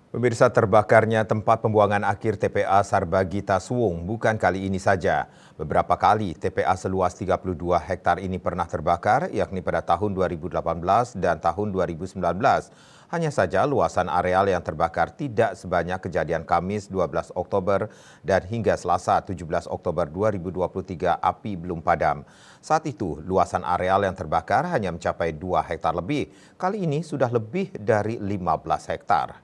Pemirsa, terbakarnya tempat pembuangan akhir TPA Sarbagita Suwung bukan kali ini saja. Beberapa kali TPA seluas 32 hektar ini pernah terbakar, yakni pada tahun 2018 dan tahun 2019. Hanya saja luasan areal yang terbakar tidak sebanyak kejadian Kamis 12 Oktober dan hingga Selasa 17 Oktober 2023 api belum padam. Saat itu luasan areal yang terbakar hanya mencapai 2 hektar lebih. Kali ini sudah lebih dari 15 hektar.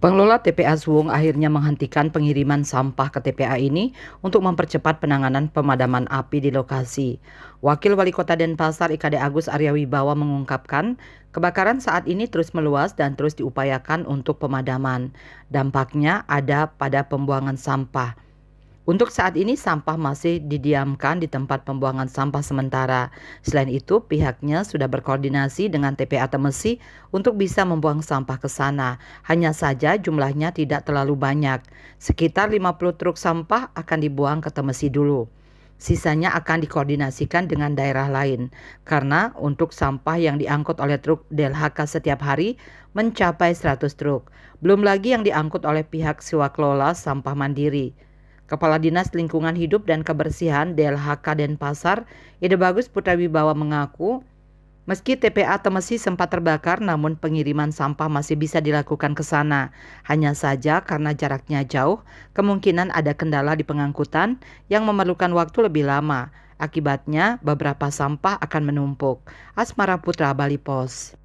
Pengelola TPA Suwung akhirnya menghentikan pengiriman sampah ke TPA ini untuk mempercepat penanganan pemadaman api di lokasi. Wakil Wali Kota Denpasar IKD Agus Aryawibawa mengungkapkan, kebakaran saat ini terus meluas dan terus diupayakan untuk pemadaman. Dampaknya ada pada pembuangan sampah. Untuk saat ini sampah masih didiamkan di tempat pembuangan sampah sementara. Selain itu, pihaknya sudah berkoordinasi dengan TPA Temesi untuk bisa membuang sampah ke sana. Hanya saja jumlahnya tidak terlalu banyak. Sekitar 50 truk sampah akan dibuang ke Temesi dulu. Sisanya akan dikoordinasikan dengan daerah lain. Karena untuk sampah yang diangkut oleh truk DLHK setiap hari mencapai 100 truk. Belum lagi yang diangkut oleh pihak swakelola sampah mandiri. Kepala Dinas Lingkungan Hidup dan Kebersihan DLHK Denpasar, Ide Bagus Putrawibawa mengaku, meski TPA Temesi sempat terbakar namun pengiriman sampah masih bisa dilakukan ke sana. Hanya saja karena jaraknya jauh, kemungkinan ada kendala di pengangkutan yang memerlukan waktu lebih lama. Akibatnya beberapa sampah akan menumpuk. Asmara Putra, Bali Pos.